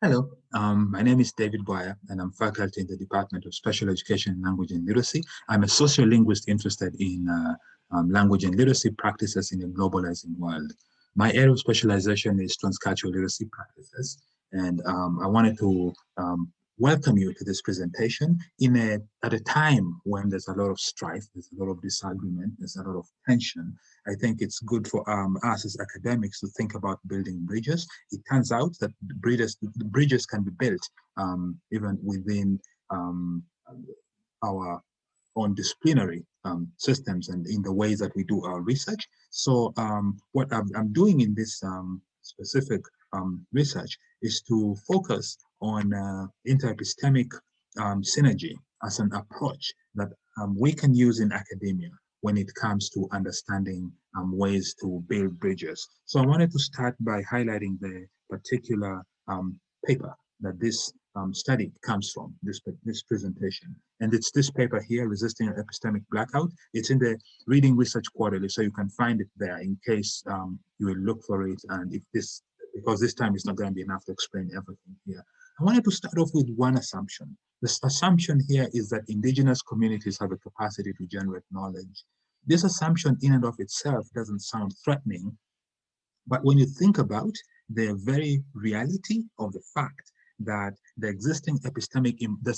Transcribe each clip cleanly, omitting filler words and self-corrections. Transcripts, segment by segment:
Hello, my name is David Boyer, and I'm faculty in the Department of Special Education, Language and Literacy. I'm a sociolinguist interested in language and literacy practices in a globalizing world. My area of specialization is transcultural literacy practices, and I wanted to welcome you to this presentation at a time when there's a lot of strife, there's a lot of disagreement, there's a lot of tension. I think it's good for us as academics to think about building bridges. It turns out that the bridges can be built even within our own disciplinary systems and in the ways that we do our research. So what I'm doing in this specific research is to focus on interepistemic synergy as an approach that we can use in academia when it comes to understanding ways to build bridges. So I wanted to start by highlighting the particular paper that this study comes from, this presentation. And it's this paper here, Resisting an Epistemic Blackout. It's in the Reading Research Quarterly, so you can find it there in case you will look for it. And because this time it's not going to be enough to explain everything here. I wanted to start off with one assumption. This assumption here is that indigenous communities have a capacity to generate knowledge. This assumption in and of itself doesn't sound threatening, but when you think about the very reality of the fact that there's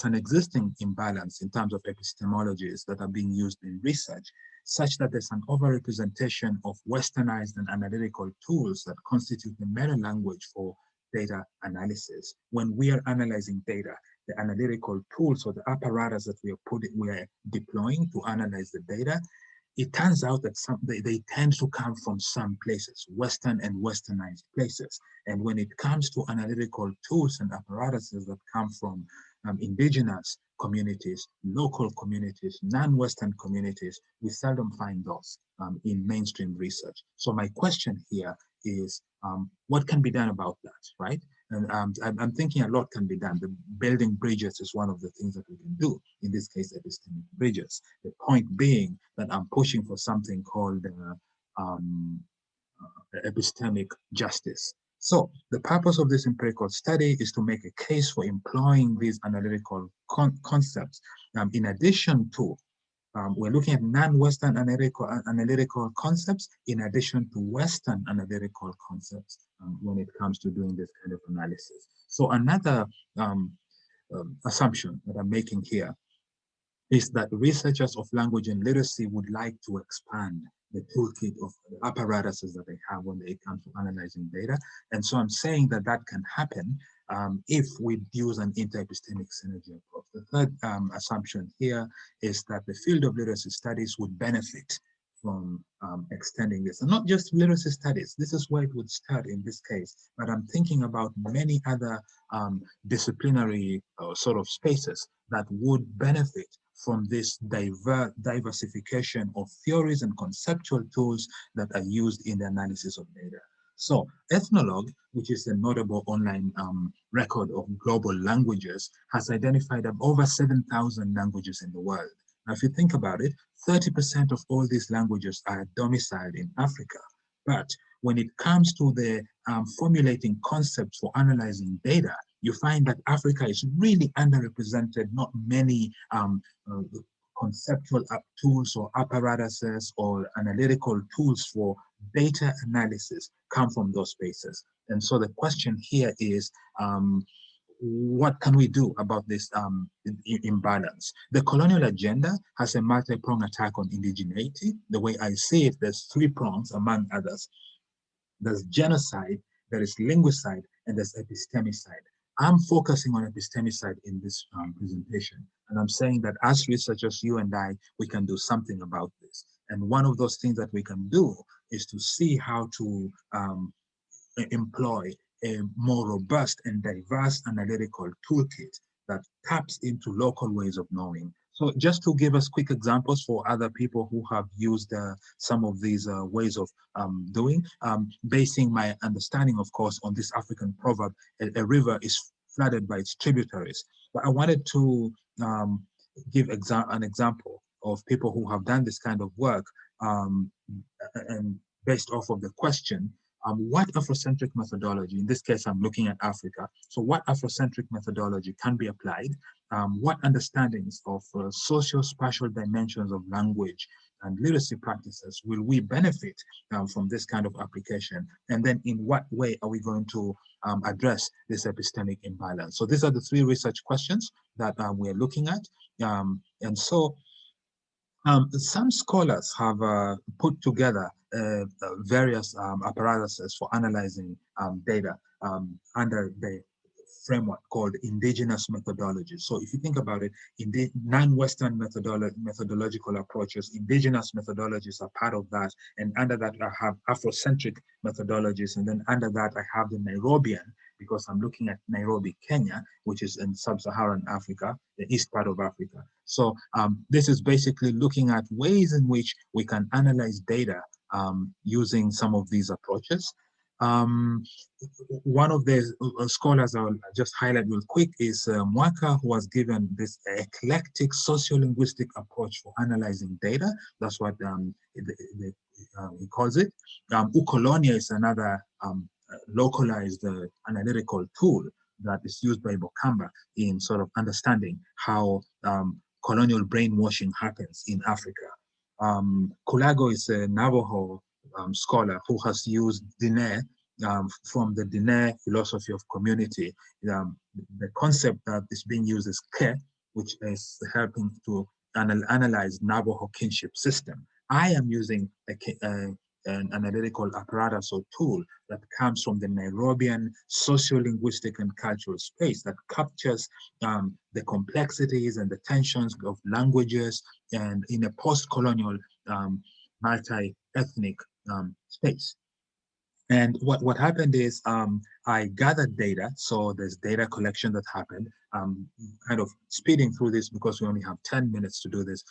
an existing imbalance in terms of epistemologies that are being used in research, such that there's an overrepresentation of westernized and analytical tools that constitute the meta language for data analysis. When we are analyzing data, the analytical tools or the apparatus that we are deploying to analyze the data, it turns out that they tend to come from some places, Western and Westernized places. And when it comes to analytical tools and apparatuses that come from indigenous communities, local communities, non-Western communities, we seldom find those in mainstream research. So my question here is, what can be done about that, right? And I'm thinking a lot can be done. The building bridges is one of the things that we can do, in this case, epistemic bridges. The point being that I'm pushing for something called epistemic justice. So the purpose of this empirical study is to make a case for employing these analytical concepts in addition to we're looking at non-Western analytical concepts in addition to Western analytical concepts when it comes to doing this kind of analysis. So another assumption that I'm making here is that researchers of language and literacy would like to expand the toolkit of the apparatuses that they have when it comes to analyzing data. And so I'm saying that that can happen if we use an interepistemic synergy approach. The third assumption here is that the field of literacy studies would benefit from extending this. And not just literacy studies, this is where it would start in this case, but I'm thinking about many other disciplinary sort of spaces that would benefit from this diversification of theories and conceptual tools that are used in the analysis of data. So Ethnologue, which is a notable online record of global languages, has identified over 7,000 languages in the world. Now, if you think about it, 30% of all these languages are domiciled in Africa. But when it comes to the formulating concepts for analyzing data, you find that Africa is really underrepresented. Not many conceptual tools or apparatuses or analytical tools for data analysis come from those spaces. And so the question here is, what can we do about this imbalance? The colonial agenda has a multi-pronged attack on indigeneity. The way I see it, there's 3 prongs among others. There's genocide, there is linguicide, and there's epistemicide. I'm focusing on epistemicide in this presentation. And I'm saying that as researchers, you and I, we can do something about this. And one of those things that we can do is to see how to employ a more robust and diverse analytical toolkit that taps into local ways of knowing. So just to give us quick examples for other people who have used some of these ways of doing, basing my understanding, of course, on this African proverb, a river is flooded by its tributaries. But I wanted to give an example of people who have done this kind of work and based off of the question, what Afrocentric methodology, in this case, I'm looking at Africa, so what Afrocentric methodology can be applied, what understandings of socio-spatial dimensions of language and literacy practices will we benefit from this kind of application? And then in what way are we going to address this epistemic imbalance? So these are the three research questions that we're looking at. And so some scholars have put together various apparatuses for analyzing data under the framework called indigenous methodology. So if you think about it, in the non-Western methodological approaches, indigenous methodologies are part of that. And under that, I have Afrocentric methodologies. And then under that, I have the Nairobian, because I'm looking at Nairobi, Kenya, which is in sub-Saharan Africa, the east part of Africa. So this is basically looking at ways in which we can analyze data using some of these approaches. One of the scholars I'll just highlight real quick is Mwaka, who was given this eclectic sociolinguistic approach for analyzing data. That's what he calls it. Ukolonia is another localized analytical tool that is used by Bokamba in sort of understanding how colonial brainwashing happens in Africa. Kulago is a Navajo scholar who has used Diné from the Diné philosophy of community. The concept that is being used is Ke, which is helping to analyze Navajo kinship system. I am using an analytical apparatus or tool that comes from the Nairobian sociolinguistic and cultural space that captures the complexities and the tensions of languages and in a post-colonial multi-ethnic space. And what happened is I gathered data. So there's data collection that happened. Kind of speeding through this because we only have 10 minutes to do this.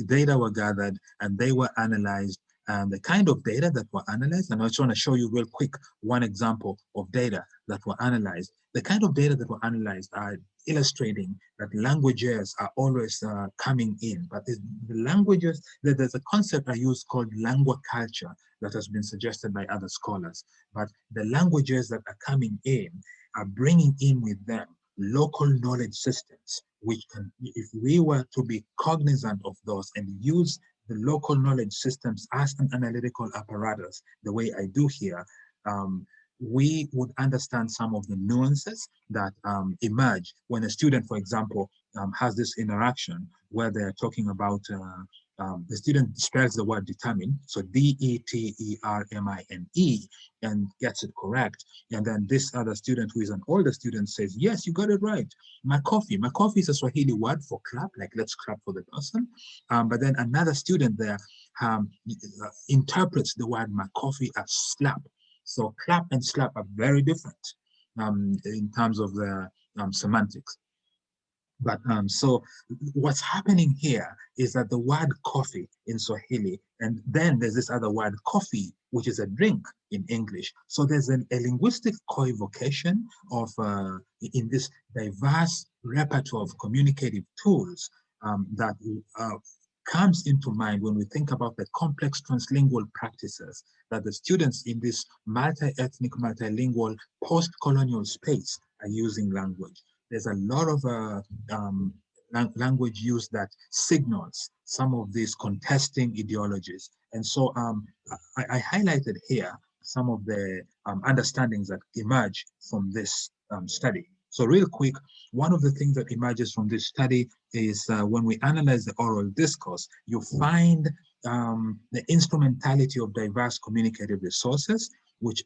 Data were gathered and they were analyzed. The kind of data that were analyzed, and I just want to show you real quick one example of data that were analyzed. The kind of data that were analyzed are illustrating that languages are always coming in, but the languages, there's a concept I use called lingua culture that has been suggested by other scholars, but the languages that are coming in are bringing in with them local knowledge systems, which can, if we were to be cognizant of those and use the local knowledge systems as an analytical apparatus, the way I do here, we would understand some of the nuances that emerge when a student, for example, has this interaction where they're talking about, the student spells the word determine, so D-E-T-E-R-M-I-N-E, and gets it correct. And then this other student who is an older student says, yes, you got it right. Makofi. Makofi is a Swahili word for clap, like let's clap for the person. But then another student there interprets the word makofi as slap. So clap and slap are very different in terms of the semantics. But so what's happening here is that the word coffee in Swahili, and then there's this other word coffee, which is a drink in English. So there's a linguistic co-evocation of, in this diverse repertoire of communicative tools that comes into mind when we think about the complex translingual practices that the students in this multi-ethnic, multilingual, post-colonial space are using language. There's a lot of language use that signals some of these contesting ideologies. And so I highlighted here some of the understandings that emerge from this study. So real quick, one of the things that emerges from this study is when we analyze the oral discourse, you find the instrumentality of diverse communicative resources, which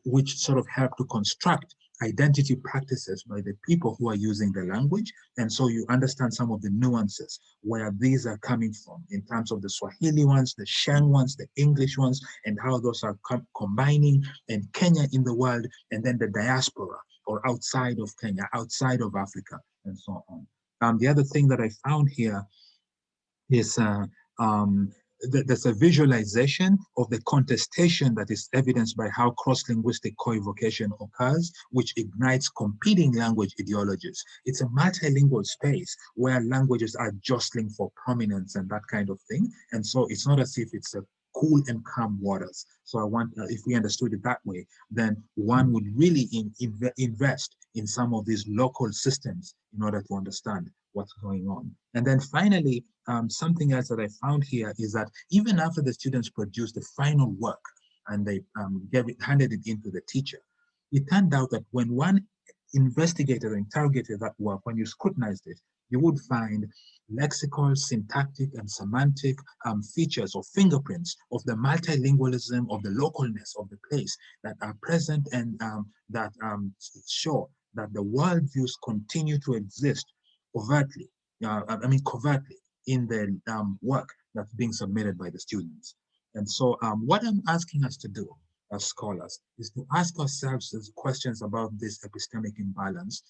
which sort of help to construct identity practices by the people who are using the language. And so you understand some of the nuances where these are coming from in terms of the Swahili ones, the Sheng ones, the English ones, and how those are combining, and Kenya in the world, and then the diaspora or outside of Kenya, outside of Africa, and so on. The other thing that I found here is there's a visualization of the contestation that is evidenced by how cross-linguistic co-evocation occurs, which ignites competing language ideologies. It's a multilingual space where languages are jostling for prominence and that kind of thing. And so it's not as if it's a cool and calm waters. So I want, if we understood it that way, then one would really invest in some of these local systems in order to understand what's going on. And then finally, something else that I found here is that even after the students produce the final work and they handed it into the teacher, it turned out that when one investigated or interrogated that work, when you scrutinized it, you would find lexical, syntactic, and semantic features or fingerprints of the multilingualism, of the localness of the place that are present and that show that the worldviews continue to exist overtly, covertly in the work that's being submitted by the students. And so what I'm asking us to do as scholars is to ask ourselves questions about this epistemic imbalance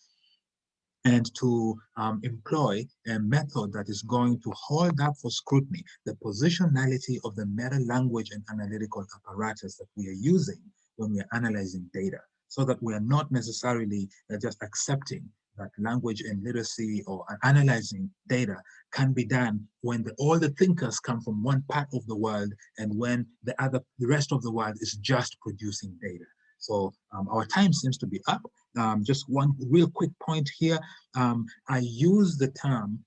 and to employ a method that is going to hold up for scrutiny the positionality of the meta language and analytical apparatus that we are using when we are analyzing data, so that we are not necessarily just accepting that language and literacy or analyzing data can be done when all the thinkers come from one part of the world and when the rest of the world is just producing data. So our time seems to be up. Just one real quick point here. I use the term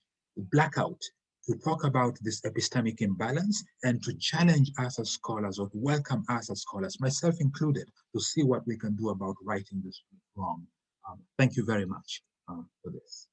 blackout to talk about this epistemic imbalance and to challenge us as scholars, or to welcome us as scholars, myself included, to see what we can do about righting this wrong. Thank you very much for this.